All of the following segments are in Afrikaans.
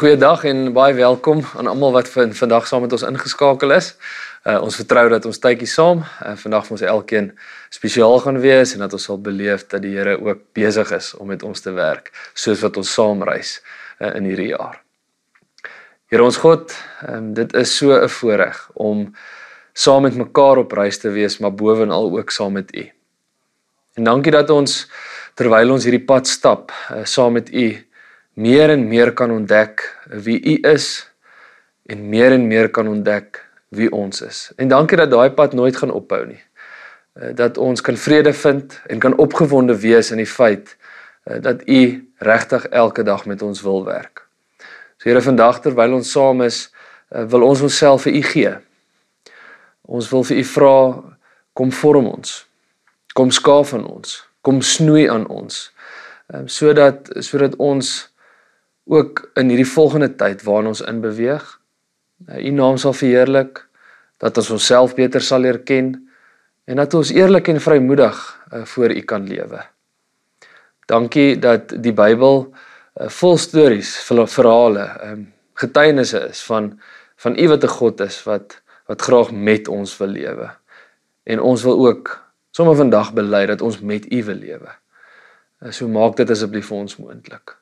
Goeiedag en baie welkom aan almal wat vandag saam met ons ingeskakel is. Ons vertrou dat ons tydjie saam vandag vir ons elkeen spesiaal gaan wees en dat ons sal beleef dat die Here ook besig is om met ons te werk, soos wat ons saam reis in hierdie jaar. Here ons God, dit is so 'n voorreg om saam met mekaar op reis te wees, maar bovenal ook saam met U. En dankie dat ons, terwyl ons hierdie pad stap, saam met U, meer en meer kan ontdek wie U is en meer kan ontdek wie ons is. En dankie dat daai pad nooit gaan ophou nie. Dat ons kan vrede vind en kan opgewonde wees in die feit dat U regtig elke dag met ons wil werk. So Here, vandag terwyl ons saam is, wil ons onsself vir U gee. Ons wil vir U vra, kom vorm ons, kom skaaf aan ons, kom snoei aan ons, sodat ons ook in hierdie volgende tyd waarin ons in beweeg, U naam sal verheerlik, dat ons onsself beter sal leer ken en dat ons eerlik en vrymoedig voor U kan lewe. Dankie dat die Bybel vol stories, verhale, getuienisse is van U wat 'n God is wat graag met ons wil lewe. En ons wil ook sommer vandag bely dat ons met U wil lewe. So maak dit asseblief vir ons moontlik.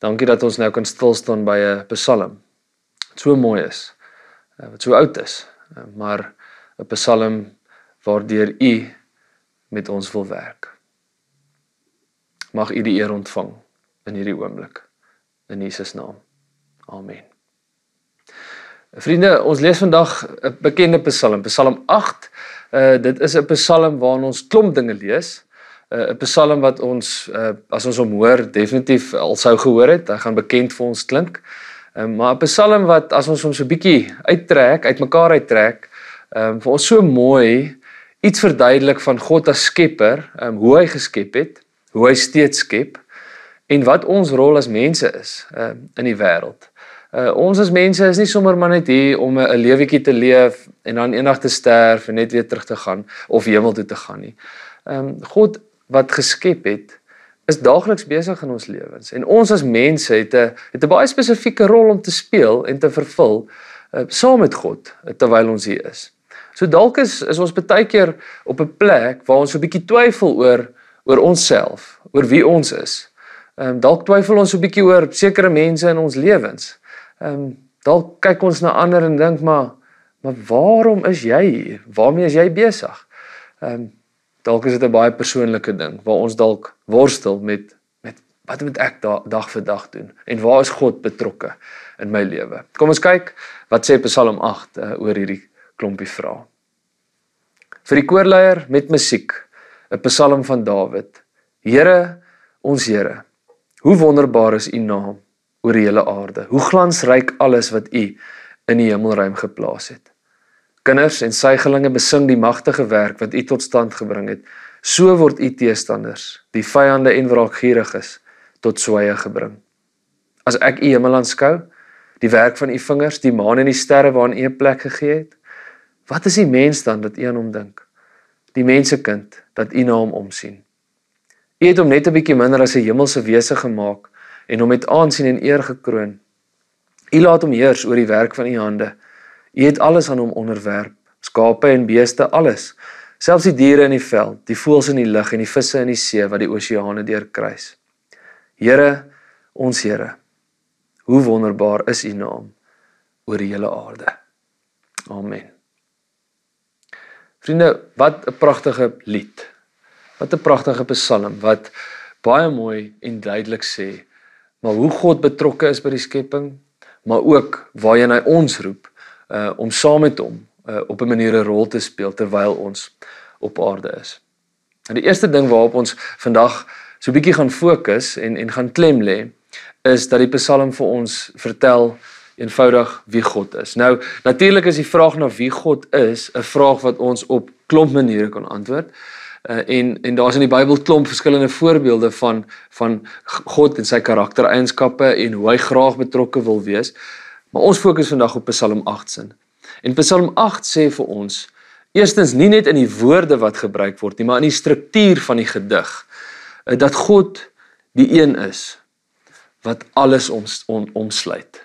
Dankie dat ons nou kan stilstaan by 'n psalm, wat so mooi is, wat so oud is, maar 'n psalm waardeur U met ons wil werk. Mag U die eer ontvang in hierdie oomblik, in Jesus naam. Amen. Vriende, ons lees vandag 'n bekende psalm, Psalm 8. Dit is 'n psalm waarin ons klomp dinge lees. 'n psalm wat ons, as ons hom hoor, definitief al sou gehoor het, hy gaan bekend vir ons klink. Maar 'n psalm wat, as ons hom so 'n bietjie uitmekaar uittrek, vir ons so mooi iets verduidelik van God as skepper, hoe hy geskep het, hoe hy steeds skep, en wat ons rol as mense is in die wêreld. Ons as mense is nie sommer maar net hier om 'n lewetjie te leef en dan eendag te sterf en net weer terug te gaan of hemel toe te gaan nie. God wat geskep het, is daagliks besig in ons lewens. En ons as mense het 'n baie spesifieke rol om te speel en te vervul saam met God terwyl ons hier is. So dalk is ons baie keer op 'n plek waar ons 'n bietjie twyfel oor onsself, oor wie ons is. Dalk twyfel ons 'n bietjie oor sekere mense in ons lewens. Dalk kyk ons na ander en dink maar waarom is jy hier? Waarmee is jy besig? Dalk is dit 'n baie persoonlike ding waar ons dalk worstel met wat moet ek dag vir dag doen en waar is God betrokke in my lewe? Kom ons kyk wat sê Psalm 8 oor hierdie klompie vrae. Vir die koorleier met musiek, 'n psalm van Dawid. Here, ons Here, hoe wonderbaar is U naam oor die hele aarde. Hoe glansryk alles wat U in die hemelruim geplaas het. Kinders en suigelinge besing die magtige werk wat U tot stand gebring het. So word U teestanders, die vyande en wraakgieriges, tot swye gebring. As ek U hemel aanskou, die werk van U vingers, die maan en die sterre waaraan U 'n plek gegee het, wat is die mens dan dat U aan hom dink? Die mensekind dat U na hom omsien. U het hom net 'n bietjie minder as 'n hemelse wese gemaak en hom met aansien en eer gekroon. U laat hom heers oor die werk van U hande. U het alles aan hom onderwerp, skape en beeste, alles, selfs die diere in die veld, die voëls in die lug en die visse in die see wat die oseane deurkruis. Here, ons Here, hoe wonderbaar is U naam oor die hele aarde. Amen. Vriende, wat 'n pragtige lied. Wat 'n pragtige psalm wat baie mooi en duidelik sê, maar hoe God betrokke is by die skepping, maar ook waarheen hy ons roep om saam met hom op 'n manier 'n rol te speel terwyl ons op aarde is. En die eerste ding waarop ons vandag so 'n bietjie gaan fokus en gaan klem lê, is dat die psalm vir ons vertel eenvoudig wie God is. Nou, natuurlik is die vraag na wie God is 'n vraag wat ons op klomp maniere kan antwoord. En daar's in die Bybel klomp verskillende voorbeelde van God en sy karaktereienskappe en hoe hy graag betrokke wil wees. Maar ons fokus vandag op Psalm 8 sin. En Psalm 8 sê vir ons, eerstens nie net in die woorde wat gebruik word nie, maar in die struktuur van die gedig, dat God die een is wat alles omsluit.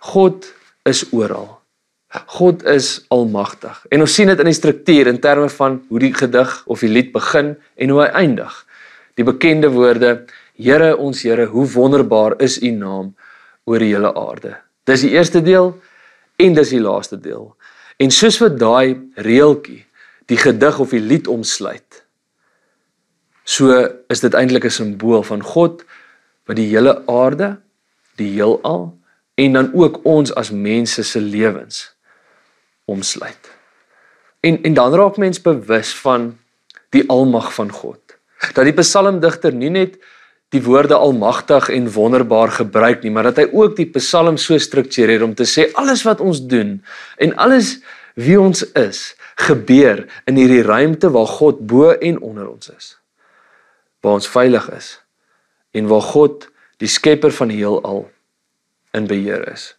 God is oral. God is almagtig. En ons sien dit in die struktuur in terme van hoe die gedig of die lied begin en hoe hy eindig. Die bekende woorde, Here ons Here, hoe wonderbaar is u naam oor die hele aarde. Dis die eerste deel en dis die laaste deel. En soos wat daai reeltjie die gedig of die lied omsluit, so is dit eintlik 'n simbool van God wat die hele aarde, die heelal en dan ook ons as mense se lewens omsluit. En dan raak mens bewus van die almag van God. Dat die psalmdigter nie net die woorde almagtig en wonderbaar gebruik nie, maar dat hy ook die psalm so struktureer om te sê alles wat ons doen en alles wie ons is, gebeur in hierdie ruimte waar God bo en onder ons is. Waar ons veilig is en waar God, die skepper van die heelal, in beheer is.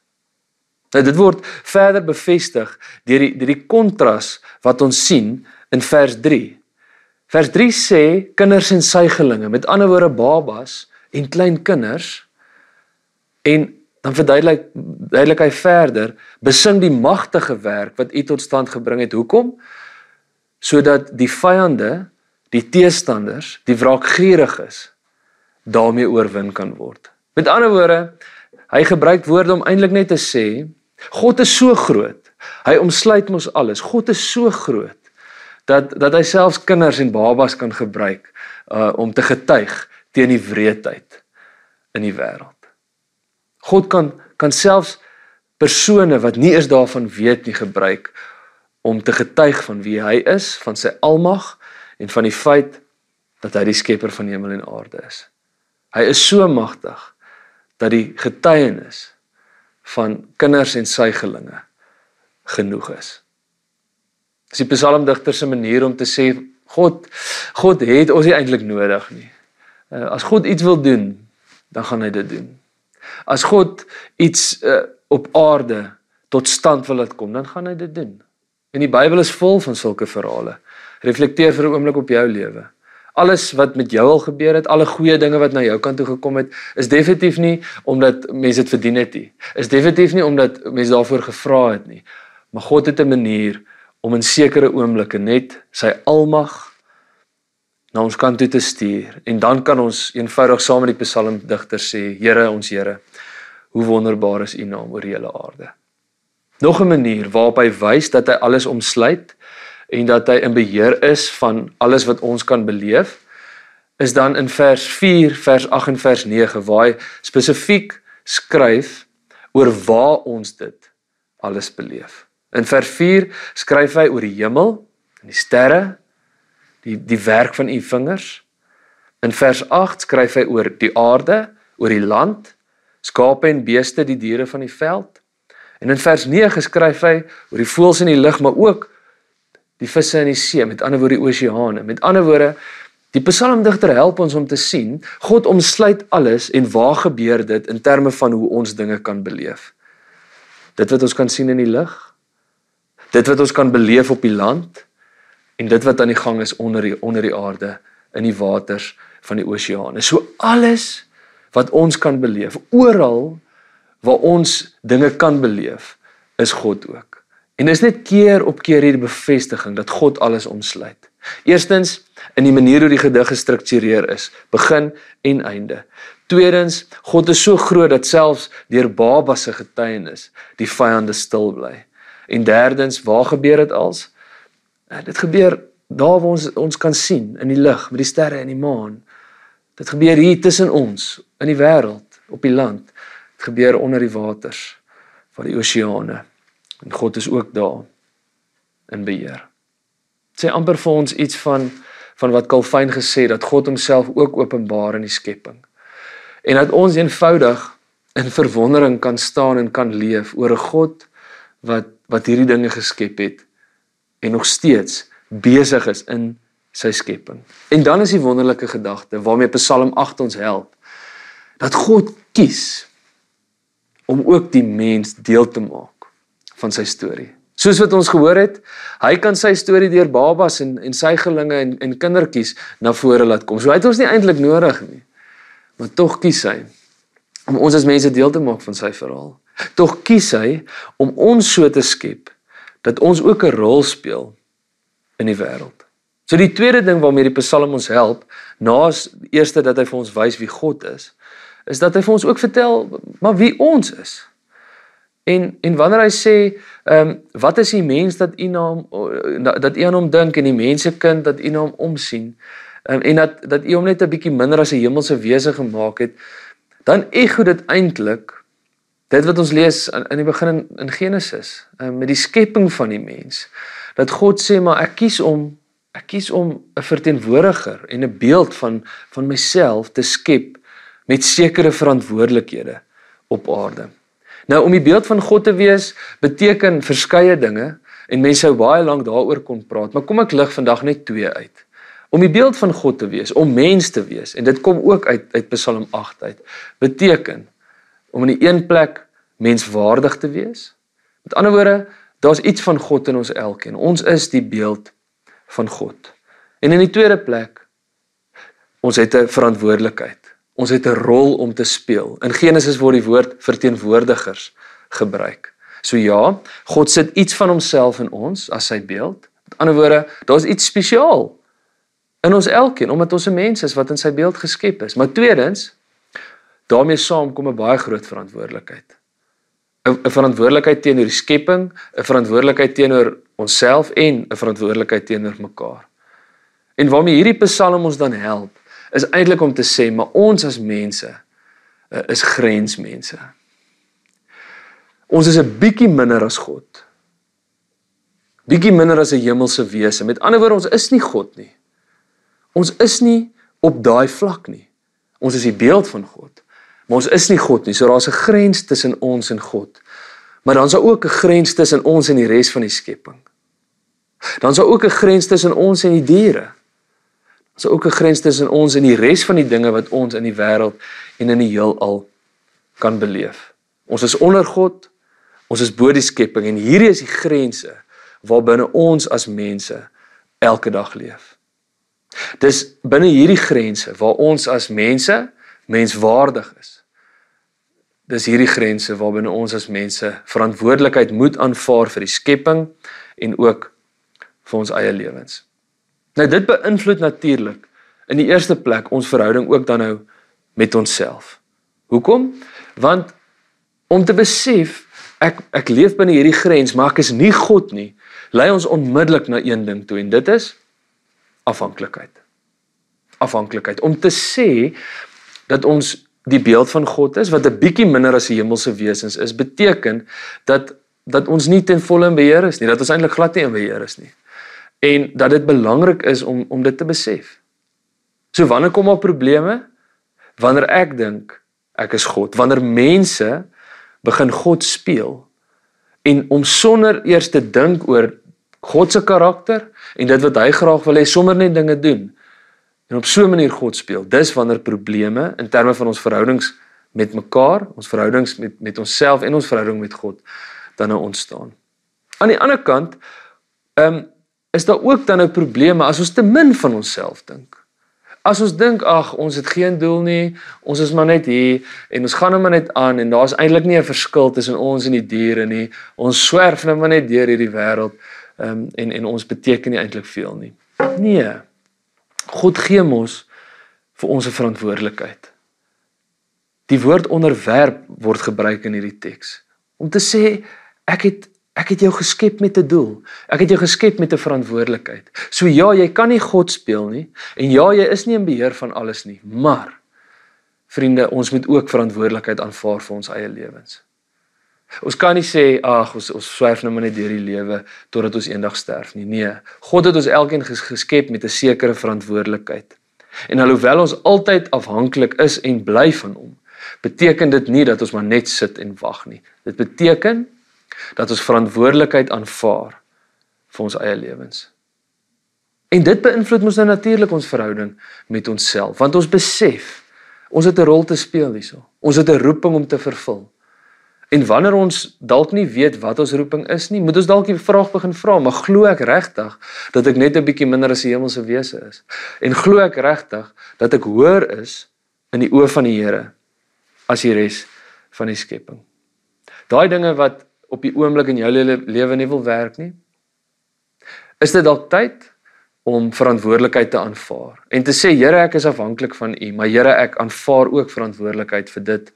Nou, dit word verder bevestig deur die kontras wat ons sien in vers 3. Vers 3 sê kinders en suigelinge, met ander woorde babas en klein kinders, en dan verduidelik hy verder, besing die magtige werk wat u tot stand gebring het. Hoekom? Sodat die vyande, die teestanders, die wraakgieriges, daarmee oorwin kan word. Met ander woorde, hy gebruik woorde om eintlik net te sê, God is so groot, hy omsluit ons alles, God is so groot, dat hy selfs kinders en babas kan gebruik, om te getuig teen die wreedheid in die wêreld. God kan selfs persone wat nie eens daarvan weet nie gebruik, om te getuig van wie hy is, van sy almag, en van die feit, dat hy die skepper van hemel en aarde is. Hy is so magtig, dat die getuienis van kinders en suigelinge genoeg is. Dis die psalmdigter se manier om te sê, God het ons nie eintlik nodig nie. As God iets wil doen, dan gaan hy dit doen. As God iets op aarde tot stand wil laat kom, dan gaan hy dit doen. En die Bybel is vol van sulke verhale. Reflekteer vir 'n oomblik op jou lewe. Alles wat met jou al gebeur het, alle goeie dinge wat na jou kant toe gekom het, is definitief nie omdat mense dit verdien het nie. Is definitief nie omdat mense daarvoor gevra het nie. Maar God het 'n manier om in sekere oomblikke net sy almag na ons kant toe te stuur. En dan kan ons eenvoudig saam met die psalmdigter sê, Here ons Here, hoe wonderbaar is u naam oor die hele aarde. Nog 'n manier waarop hy wys dat hy alles omsluit en dat hy in beheer is van alles wat ons kan beleef, is dan in vers 4, vers 8 en vers 9, waar hy spesifiek skryf oor waar ons dit alles beleef. In vers 4 skryf hy oor die hemel, en die sterre, die werk van u vingers. In vers 8 skryf hy oor die aarde, oor die land, skape en beeste, die diere van die veld. En in vers 9 skryf hy oor die voëls in die lug, maar ook die visse in die see, met ander woorde die oseane. Met ander woorde, die psalmdigter help ons om te sien, God omsluit alles en waar gebeur dit in terme van hoe ons dinge kan beleef. Dit wat ons kan sien in die lug, dit wat ons kan beleef op die land, en dit wat aan die gang is onder die aarde, in die waters van die oseane. So alles wat ons kan beleef, oral waar ons dinge kan beleef, is God ook. En dis net keer op keer hierdie bevestiging dat God alles omsluit. Eerstens, in die manier hoe die gedig gestruktureer is, begin en einde. Tweedens, God is so groot dat selfs deur babas se getuienis die vyande stil bly. En derdens, waar gebeur dit als? Dit gebeur daar waar ons kan sien, in die lig, met die sterre en die maan. Dit gebeur hier tussen ons, in die wêreld, op die land. Dit gebeur onder die waters, van die oseane. En God is ook daar, in beheer. Het sê amper vir ons iets van wat Calvin gesê, dat God homself ook openbaar in die skepping. En dat ons eenvoudig in verwondering kan staan en kan leef oor 'n God wat hierdie dinge geskep het en nog steeds besig is in sy skepping. En dan is die wonderlike gedagte waarmee Psalm 8 ons help, dat God kies om ook die mens deel te maak van sy storie. Soos wat ons gehoor het, hy kan sy storie deur babas en suigelinge en kindertjies na vore laat kom. So hy het ons nie eintlik nodig nie, maar tog kies hy om ons as mense deel te maak van sy verhaal. Tog kies hy om ons so te skep, dat ons ook 'n rol speel in die wêreld. So die tweede ding waarmee die Psalm ons help, naas eerste dat hy vir ons wys wie God is dat hy vir ons ook vertel, maar wie ons is. En wanneer hy sê, wat is die mens dat u aan hom dink, en die mensekind dat u na hom omsien, en dat u hom net 'n bietjie minder as 'n hemelse wese gemaak het, dan ego dit eintlik dit wat ons lees in die begin in Genesis, met die skepping van die mens, dat God sê, maar ek kies om 'n verteenwoordiger en 'n beeld van myself te skep met sekere verantwoordelikhede op aarde. Nou, om die beeld van God te wees, beteken verskeie dinge, en mense sou baie lank daaroor kon praat, maar kom ek lig vandag net 2 uit. Om die beeld van God te wees, om mens te wees, en dit kom ook uit Psalm 8 uit, beteken om in die een plek menswaardig te wees. Met ander woorde, daar's iets van God in ons elkeen. Ons is die beeld van God. En in die tweede plek, ons het 'n verantwoordelikheid. Ons het 'n rol om te speel. In Genesis word die woord verteenwoordigers gebruik. So ja, God sit iets van homself in ons as sy beeld. Met ander woorde, daar's iets spesiaal in ons elkeen, omdat ons 'n mens is wat in sy beeld geskep is. Maar tweedens, daarmee saam kom 'n baie groot verantwoordelikheid. 'n verantwoordelikheid teenoor die skepping, 'n verantwoordelikheid teenoor onsself en 'n verantwoordelikheid teenoor mekaar. En waarmee hierdie Psalm ons dan help, is eintlik om te sê, maar ons as mense is grensmense. Ons is 'n bietjie minder as God. Bietjie minder as 'n hemelse wese. Met ander woorde, ons is nie God nie. Ons is nie op daai vlak nie. Ons is die beeld van God, maar ons is nie God nie. So daar's 'n grens tussen ons en God. Maar dan is daar ook 'n grens tussen ons en die res van die skepping. Dan is daar ook 'n grens tussen ons en die diere. Daar is ook 'n grens tussen ons en die res van die dinge wat ons in die wêreld en in die heelal kan beleef. Ons is onder God, ons is bo die skepping, en hierdie is die grense waarbinne ons as mense elke dag leef. Dis binne hierdie grense waar ons as mense menswaardig is. Dis hierdie grense waarbinne ons as mense verantwoordelikheid moet aanvaar vir die skepping en ook vir ons eie lewens. Nou dit beïnvloed natuurlik in die eerste plek ons verhouding ook dan nou met onsself. Hoekom? Want om te besef, ek leef binne hierdie grens, maar ek is nie God nie, lei ons onmiddellik na een ding toe, en dit is afhanklikheid. Afhanklikheid. Om te sê dat ons die beeld van God is, wat 'n bietjie minder as die hemelse wesens is, beteken dat ons nie ten volle in beheer is nie, dat ons eintlik glad nie in beheer is nie. En dat dit belangrik is om dit te besef. So wanneer kom daar probleme? Wanneer ek dink ek is God, wanneer mense begin God speel, en om sonder eers te dink oor God se karakter en dit wat hy graag wil hê, sommer net dinge doen, en op so 'n manier God speel, dis wanneer probleme in terme van ons verhoudings met mekaar, ons verhoudings met onsself en ons verhouding met God dan nou ontstaan. Aan die ander kant, is daar ook dan nou probleme as ons te min van onsself dink. As ons dink, ag, ons het geen doel nie, ons is maar net hier, en ons gaan nou maar net aan, en daar is eintlik nie 'n verskil tussen ons en die diere nie, ons swerf nou maar net deur hierdie wêreld, en ons beteken nie eintlik veel nie. Nee, God gee ons vir ons 'n verantwoordelikheid. Die woord onderwerp word gebruik in hierdie teks, om te sê, ek het jou geskep met 'n doel. Ek het jou geskep met 'n verantwoordelikheid. So ja, jy kan nie God speel nie, en ja, jy is nie in beheer van alles nie, maar, vriende, ons moet ook verantwoordelikheid aanvaar vir ons eie lewens. Ons kan nie sê, ag, ons swerf nou maar net deur die lewe totdat ons eendag sterf nie. Nee, God het ons elkeen geskep met 'n sekere verantwoordelikheid. En alhoewel ons altyd afhanklik is en bly van hom, beteken dit nie dat ons maar net sit en wag nie. Dit beteken dat ons verantwoordelikheid aanvaar vir ons eie lewens. En dit beïnvloed ons nou natuurlik ons verhouding met onsself, want ons besef, ons het 'n rol te speel hierso. Ons het 'n roeping om te vervul. En wanneer ons dalk nie weet wat ons roeping is nie, moet ons dalk die vraag begin vra, maar glo ek regtig dat ek net 'n bietjie minder as die hemelse wese is? En glo ek regtig dat ek hoër is in die oë van die Here as die res van die skepping? Daai dinge wat op die oomblik in jou lewe nie wil werk nie, is dit dalk tyd om verantwoordelikheid te aanvaar en te sê, Here, ek is afhanklik van U, maar Here, ek aanvaar ook verantwoordelikheid vir dit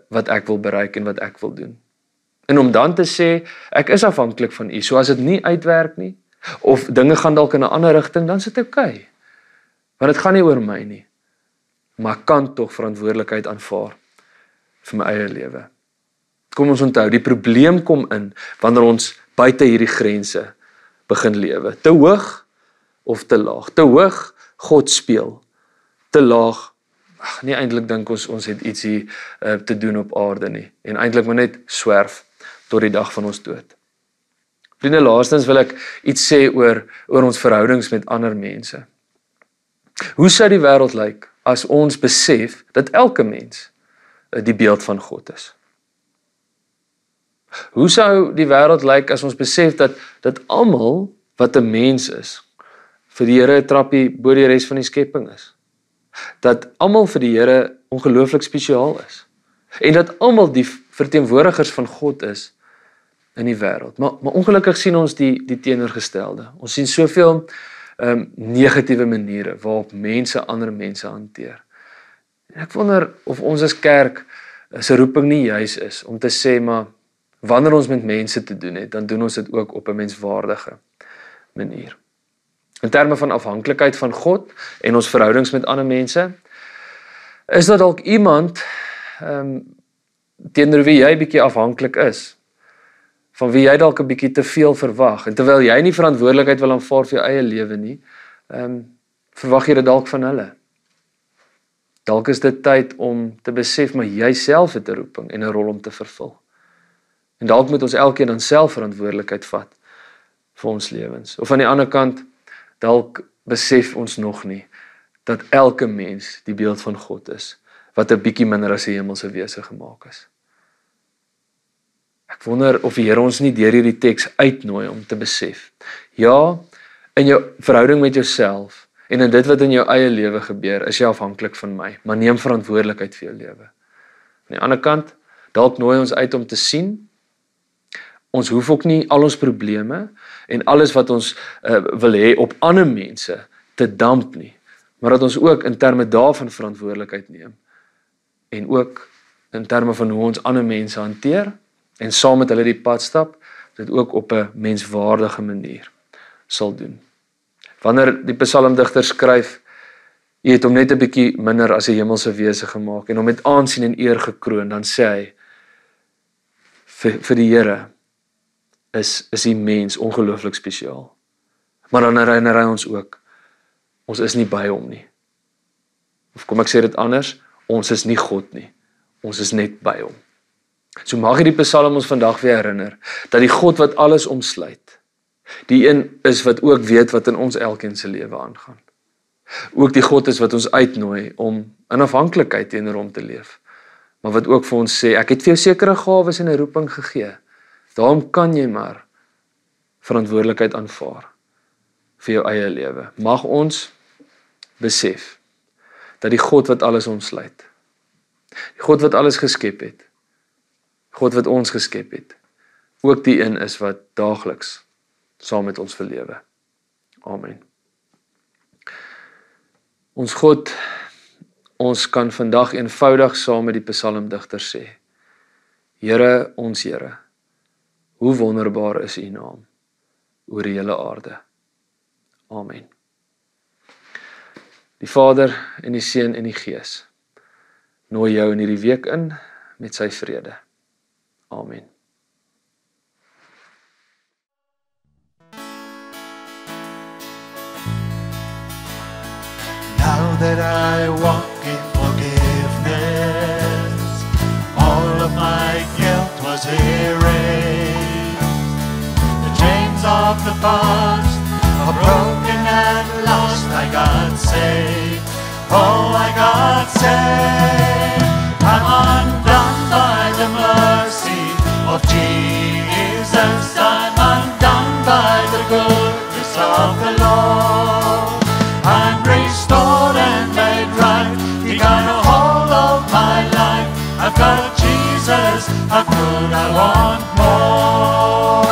wat ek wil bereik en wat ek wil doen. En om dan te sê, ek is afhanklik van U, so as dit nie uitwerk nie, of dinge gaan dalk in 'n ander rigting, dan is dit okay. Want dit gaan nie oor my nie, maar ek kan tog verantwoordelikheid aanvaar vir my eie lewe. Kom ons onthou, die probleem kom in wanneer ons buite hierdie grense begin lewe. Te hoog of te laag. Te hoog God speel. Te laag, nie eintlik dink ons het iets hier te doen op aarde nie. En eintlik maar net swerf tot die dag van ons dood. Vriende, laastens wil ek iets sê oor ons verhoudings met ander mense. Hoe sou die wêreld lyk as ons besef dat elke mens die beeld van God is? Hoe sou die wêreld lyk as ons besef dat almal wat 'n mens is, vir die Here 'n trappie bo die res van die skepping is? Dat almal vir die Here ongelooflik spesiaal is. En dat almal die verteenwoordigers van God is in die wêreld. Maar ongelukkig sien ons die teenoorgestelde. Ons sien soveel negatiewe maniere waarop mense ander mense hanteer. En ek wonder of ons as kerk se roeping nie juis is om te sê, maar wanneer ons met mense te doen het, dan doen ons dit ook op 'n menswaardige manier. In terme van afhanklikheid van God en ons verhoudings met ander mense, is dat dalk iemand teenoor wie jy bietjie afhanklik is, van wie jy dalk 'n bietjie te veel verwag, en terwyl jy nie verantwoordelikheid wil aanvaar vir jou eie lewe nie, verwag jy dit dalk van hulle. Dalk is dit tyd om te besef, maar jy self het 'n roeping en 'n rol om te vervul. En dalk moet ons elkeen dan self verantwoordelikheid vat vir ons lewens. Of aan die ander kant, dalk besef ons nog nie dat elke mens die beeld van God is, wat 'n bietjie minder as 'n hemelse wese gemaak is. Ek wonder of die Here ons nie deur hierdie teks uitnooi om te besef. Ja, in jou verhouding met jouself en in dit wat in jou eie lewe gebeur, is jy afhanklik van my, maar neem verantwoordelikheid vir jou lewe. Aan die ander kant, dalk nooi ons uit om te sien, ons hoef ook nie al ons probleme en alles wat ons wil hê op ander mense te damp nie, maar dat ons ook in terme daarvan verantwoordelikheid neem en ook in terme van hoe ons ander mense hanteer en saam met hulle die pad stap, dit ook op 'n menswaardige manier sal doen. Wanneer die psalmdigter skryf, jy het hom net 'n bietjie minder as 'n hemelse wese gemaak en hom met aansien en eer gekroon, dan sê hy, vir die Here is die mens ongelooflik spesiaal. Maar dan herinner hy ons ook, ons is nie by hom nie. Of kom ek sê dit anders, ons is nie God nie, ons is net by hom. So mag hierdie Psalm ons vandag weer herinner, dat die God wat alles omsluit, die een is wat ook weet wat in ons elkeen se lewe aangaan. Ook die God is wat ons uitnooi om in afhanklikheid teenoor hom te leef, maar wat ook vir ons sê, ek het vir jou sekere gawes en 'n roeping gegee, daarom kan jy maar verantwoordelikheid aanvaar vir jou eie lewe. Mag ons besef dat die God wat alles omsluit, die God wat alles geskep het, God wat ons geskep het, ook die een is wat daagliks saam met ons verlewe. Amen. Ons God, ons kan vandag eenvoudig saam met die psalmdigter sê, Here, ons Here, hoe wonderbaar is U naam oor die hele aarde. Amen. Die Vader en die Seun en die Gees nooi jou in hierdie week in met sy vrede. Amen. Now that I walk in forgiveness, all of my guilt was erased. The chains of the past are broken and Oh, I got saved. I'm undone by the mercy of Jesus. I'm undone by the goodness of the Lord. I'm restored and made right. He got a hold of my life. I've got Jesus. How could I want more?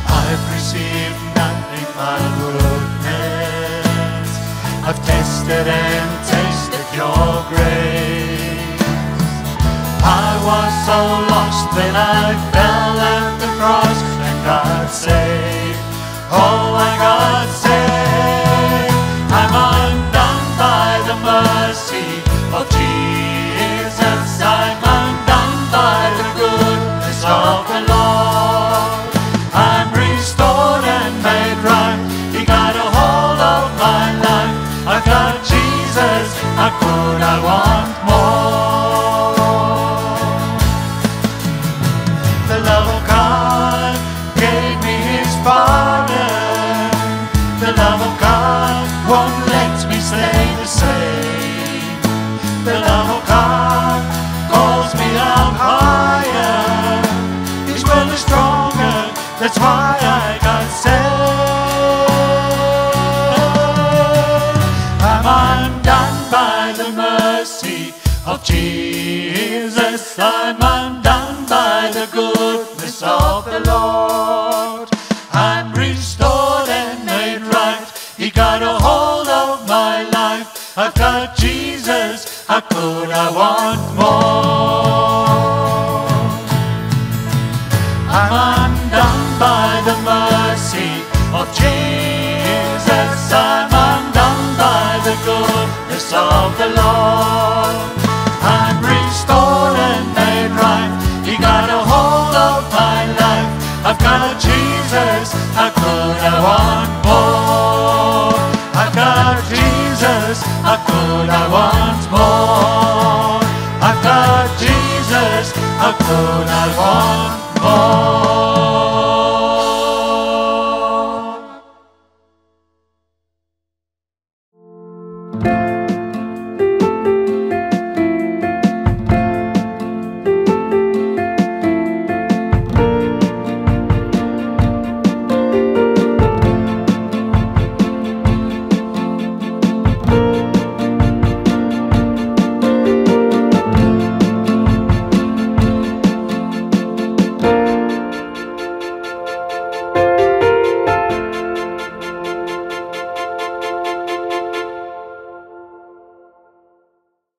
I've received nothing but goodness. I've tested and tasted your grace. I was so lost when I fell at the cross and got saved. Oh, I got saved. I'm undone by the mercy of Jesus. I'm undone by the goodness of the Lord. I'm restored and made right. He got a hold of my life. I've got Jesus. How could I want more? The love of God gave me His pardon. The love of God won't let me stay the same. The love of God calls me up higher. His will is stronger, that's why I got saved. I'm undone by the mercy of Jesus. I'm undone by the goodness of the Lord. I'm restored and made right. He got a hold of my life. I've got Jesus. How could I want more? I'm undone by the mercy of Jesus. I'm undone by the goodness of the Lord. I'm restored and made right. He got a hold of my life. I've got Jesus. How could I want